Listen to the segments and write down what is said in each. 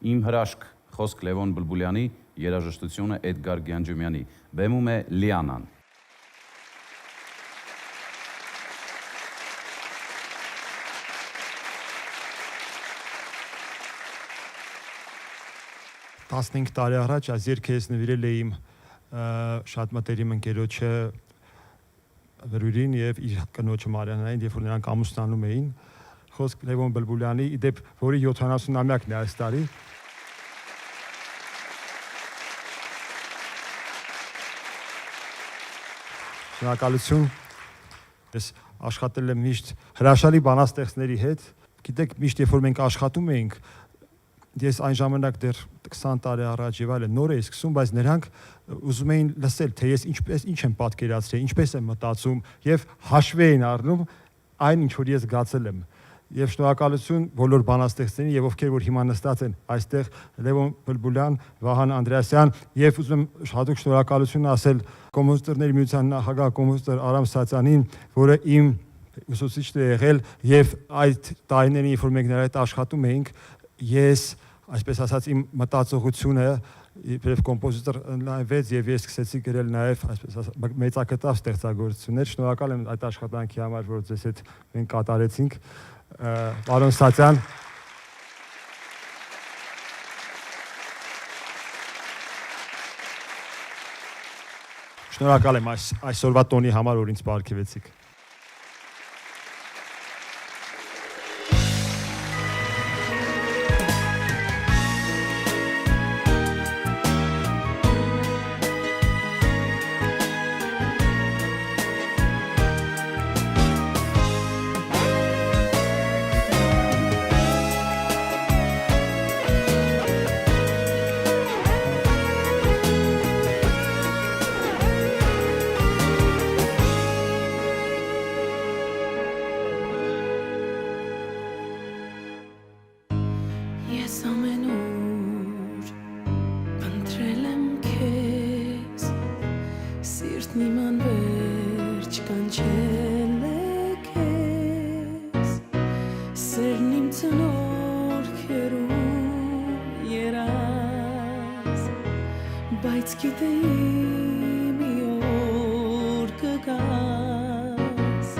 Իմ հրաշք, խոսք Լևոն Բլբուլյանի, երաժշտությունը Էդգար Գյանջումյանի, բեմում է Լիանան։ Տասնինք տարի առաջ այս երգը ես նվիրել էի իմ շատ մտերիմ ընկերոջը Վրուրին եւ իր կնոջը Մարիանային, երբ որ նրանք ամուսնանում էին, խոսք Լևոն Բլբուլյանի, իդեպ որի 70-ամյակն է այս տարի։ Շնորհակալություն։ Ես աշխատել եմ միշտ հրաշալի բանաստեղծների հետ։ Գիտեք, միշտ երբ որ մենք աշխատում էինք, ես այն ժամանակ դեռ 20 տարի առաջ եւ այլն նոր էի սկսում, բայց նրանք ուզում էին լսել, թե ես ինչ եմ պատկերացրել, ինչպես եմ մտածում եւ հաշվի էին առնում այն, ինչ որ ես զգացել եմ։ Եվ շնորհակալություն բոլոր բանաստեղծներին եւ ովքեր որ հիմա նստած են այստեղ, Լևոն Բլբուլյան, Վահան Անդրեասյան, եւ ուզում եմ հատուկ շնորհակալություն ասել կոմպոզիտորների միության նախագահ կոմպոզիտոր Արամ Սացյանին, որը իմ ուսուցիչն է եղել եւ այդ տարիներին, երբ որ մենք նրա հետ աշխատում էինք, ես այսպես ասած իմ մտածողությունը իբրև կոմպոզիտոր նայվեց եւ ես սկսեցի գրել նաեւ այսպես ասած մեծակտավ ստեղծագործություններ։ Շնորհակալ եմ այդ աշխատանքի համար, որ ձեզ հետ մենք կատարեցինք։ Պարոն Սացյան, շնորհակալ եմ այսօրվա տոնի համար, որ ինձ պարգևեցիք։ Բայց գիտեի մի օր կգաս,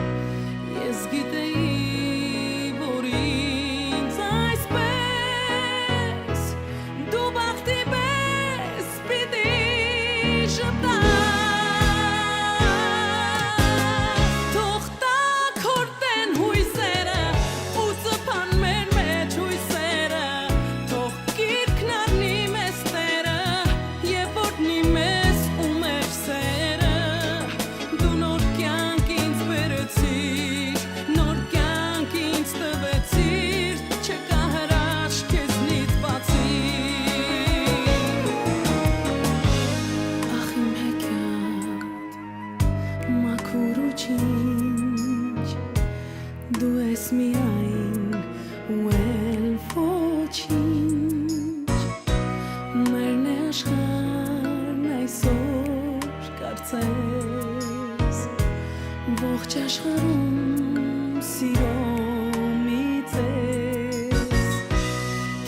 ես գիտեի, որ ինձ այսպես դու բախտի պես պիտի ժպտաս, թող տաք հորտեն հույսերը ու ծփան մեր մեջ հույսերը, թող կիրքն առնի մեզ Տերը Nimes u mersera, du nor kjank inc perëcir, nor kjank inc të vecir, që ka hërash kes nit pacir. Achim hekat, ma kuru qinq, du es mi ajn, u elfo qinq, merne ashkar այսօր կարծես ողջ աշխարհում սիրո մի ծես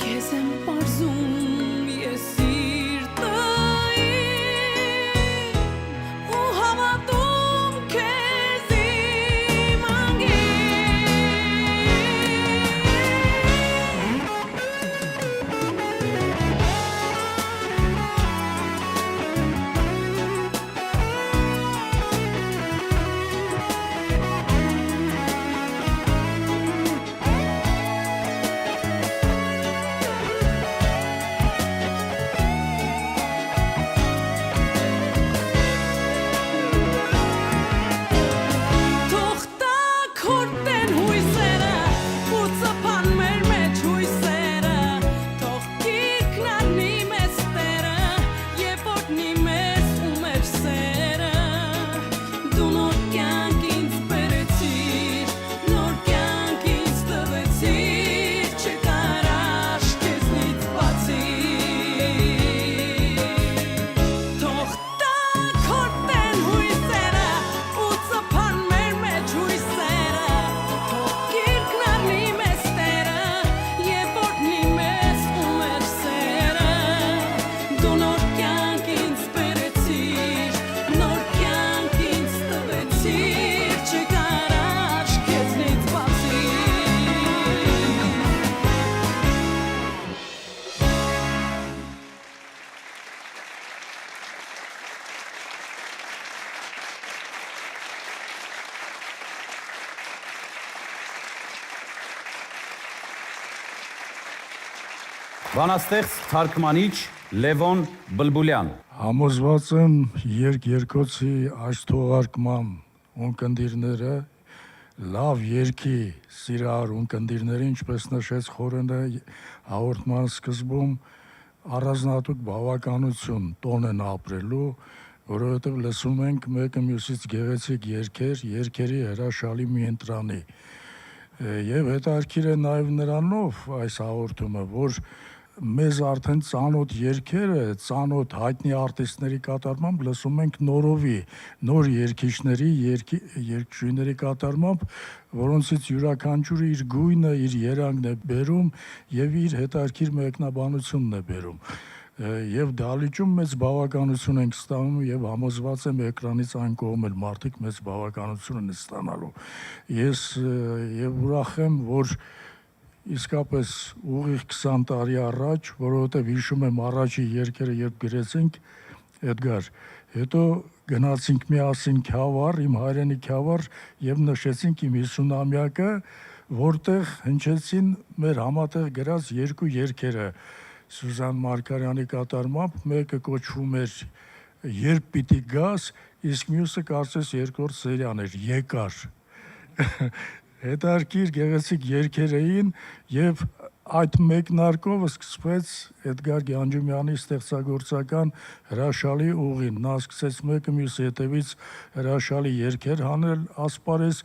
քեզ եմ պարզում ես սիրտային ու հավատում քեզ իմ Բանաստեղծ թարգմանիչ Լևոն Բլբուլյան։ Համոզված եմ երկոցի այս թողարկման ունկնդիրները լավ երկի սիրահար ունկնդիրները, ինչպես նշեց Խորենը հաղորդման սկզբում, առանձնահատուկ բավականություն տոն են ապրելու, որովհետև լսում ենք մեկը մյուսից գեղեցիկ երկերի հրաշալի մի ընտրանի։ Եվ հետաքրքիր է նաև նրանով այս հաղորդումը, որ մեզ արդեն ծանոթ երգերը, ծանոթ հայտնի արտիստների կատարմամբ լսում ենք նորովի, նոր երգիչների, երգչուհիների կատարմամբ, որոնցից յուրաքանչյուրը իր գույնը, իր երանգն է բերում եւ իր հետաքրքիր մեկնաբանությունն է բերում։ Եվ դահլիճում մեծ բավականություն ենք ստանում եւ համոզված եմ էկրանից այն կողմ էլ մարդիկ մեծ բավականություն են ստանալու։ Ես եւ ուրախ եմ, որ իսկապես ուղիղ 20 տարի առաջ, որովհետև հիշում եմ առաջի երգերը երբ գրեցինք Էդգար, հետո գնացինք միասին Քյավառ, իմ հայրենի Քյավառ եւ նշեցինք իմ 50-ամյակը, որտեղ հնչեցին մեր համատեղ գրած երկու երգերը Սուզան Մարգարյանի կատարմամբ, մեկը կոչվում էր «Երբ պիտի գաս», իսկ մյուսը կարծես երկրորդ սերիան էր «Եկար»։ Հետաքրքիր գեղեցիկ երգեր էին եւ այդ մեկնարկով սկսվեց Էդգար Գյանջումյանի ստեղծագործական հրաշալի ուղին։ Նա սկսեց մեկը մյուսի հետևից հրաշալի երգեր հանել ասպարեզ,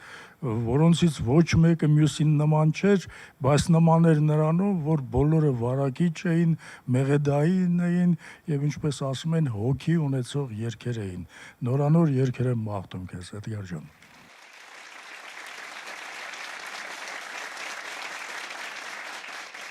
որոնցից ոչ մեկը մյուսին նման չէր, բայց նման էր նրանով, որ բոլորը վարակիչ էին, մեղեդային էին եւ ինչպես ասում են հոգի ունեցող երգեր էին։ Նորանոր երգեր եմ մաղթում քեզ, Էդգար ջան։